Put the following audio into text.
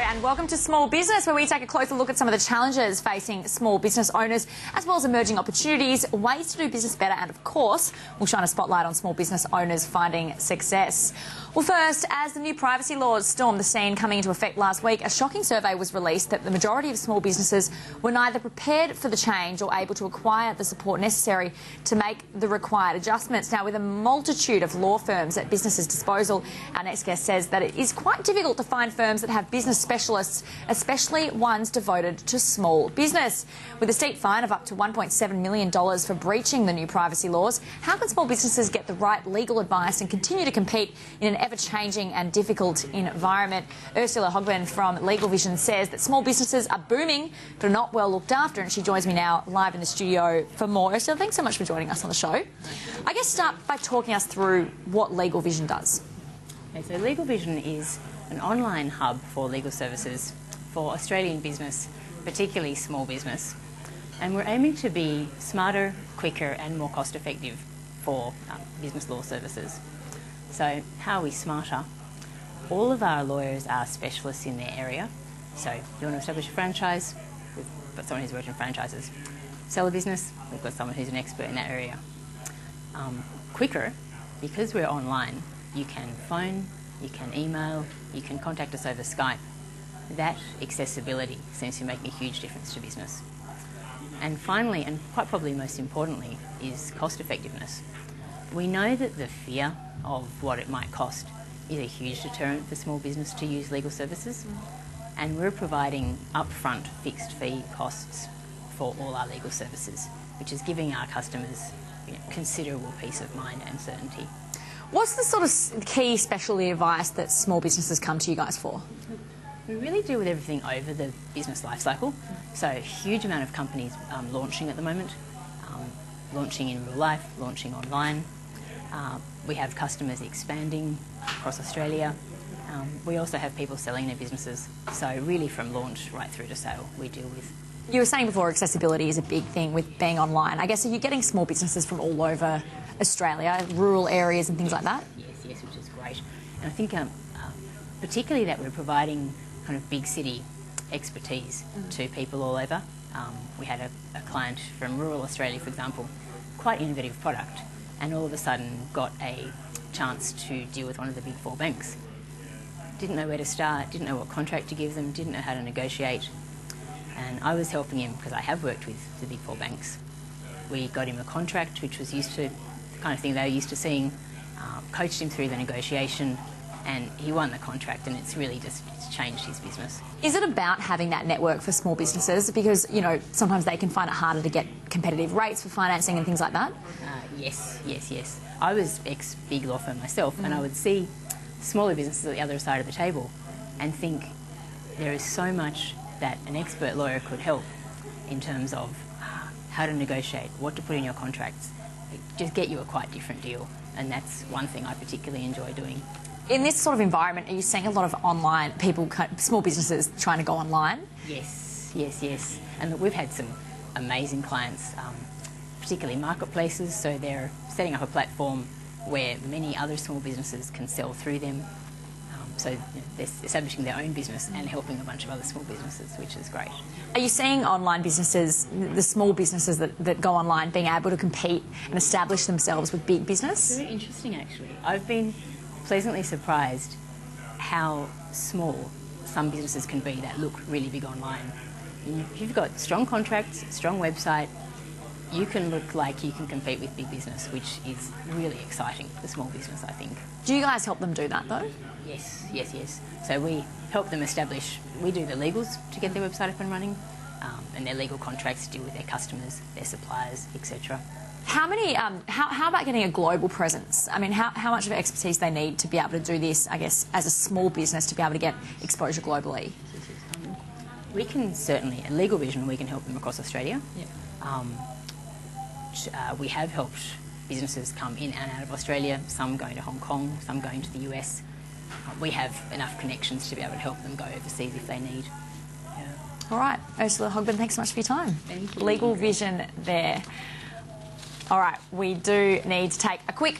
and welcome to Small Business, where we take a closer look at some of the challenges facing small business owners, as well as emerging opportunities, ways to do business better, and of course, we'll shine a spotlight on small business owners finding success. Well, first, as the new privacy laws stormed the scene coming into effect last week, a shocking survey was released that the majority of small businesses were neither prepared for the change or able to acquire the support necessary to make the required adjustments. Now, with a multitude of law firms at businesses' disposal, our next guest says that it is quite difficult to find firms that have business specialists, especially ones devoted to small business. With a steep fine of up to $1.7 million for breaching the new privacy laws, how can small businesses get the right legal advice and continue to compete in an ever-changing and difficult environment? Ursula Hogben from LegalVision says that small businesses are booming but are not well looked after, and she joins me now live in the studio for more. Ursula, thanks so much for joining us on the show. I guess start by talking us through what LegalVision does. Okay, so LegalVision is an online hub for legal services for Australian business, particularly small business. And we're aiming to be smarter, quicker and more cost effective for business law services. So how are we smarter? All of our lawyers are specialists in their area. So if you want to establish a franchise, we've got someone who's worked in franchises. Sell a business, we've got someone who's an expert in that area. Quicker, because we're online, you can phone, you can email, you can contact us over Skype. That accessibility seems to be making a huge difference to business. And finally, and quite probably most importantly, is cost effectiveness. We know that the fear of what it might cost is a huge deterrent for small business to use legal services, and we're providing upfront fixed fee costs for all our legal services, which is giving our customers considerable peace of mind and certainty. What's the sort of key specialty advice that small businesses come to you guys for? We really deal with everything over the business life cycle. So a huge amount of companies launching at the moment, launching in real life, launching online. We have customers expanding across Australia. We also have people selling their businesses. So really from launch right through to sale we deal with. You were saying before accessibility is a big thing with being online. I guess, are you getting small businesses from all over Australia, rural areas and things like that? Yes, which is great. And I think particularly that we're providing kind of big city expertise to people all over. We had a client from rural Australia, for example, quite innovative product, and all of a sudden got a chance to deal with one of the big four banks. Didn't know where to start, didn't know what contract to give them, didn't know how to negotiate. And I was helping him because I have worked with the big four banks. We got him a contract which was used to the kind of thing they were used to seeing, coached him through the negotiation, and he won the contract, and it's really just changed his business. Is it about having that network for small businesses? Because, you know, sometimes they can find it harder to get competitive rates for financing and things like that? Yes. I was ex-big law firm myself, and I would see smaller businesses at the other side of the table and think there is so much that an expert lawyer could help in terms of how to negotiate, what to put in your contracts, just get you a quite different deal. And that's one thing I particularly enjoy doing. In this sort of environment, are you seeing a lot of online people, small businesses trying to go online? Yes. And look, we've had some amazing clients, particularly marketplaces, so they're setting up a platform where many other small businesses can sell through them. So they're establishing their own business and helping a bunch of other small businesses, which is great. Are you seeing online businesses, the small businesses that go online, being able to compete and establish themselves with big business? It's very interesting, actually. I've been pleasantly surprised how small some businesses can be that look really big online. If you've got strong contracts, strong website, you can look like you can compete with big business, which is really exciting for small business, I think. Do you guys help them do that, though? Yes. So we help them establish, we do the legals to get their website up and running, and their legal contracts deal with their customers, their suppliers, etc. How about getting a global presence? I mean, how much of expertise they need to be able to do this, I guess, as a small business, to be able to get exposure globally? We can certainly, at LegalVision, we can help them across Australia. We have helped businesses come in and out of Australia, some going to Hong Kong, some going to the US. We have enough connections to be able to help them go overseas if they need. All right, Ursula Hogben, thanks so much for your time. Thank you. LegalVision there. All right, we do need to take a quick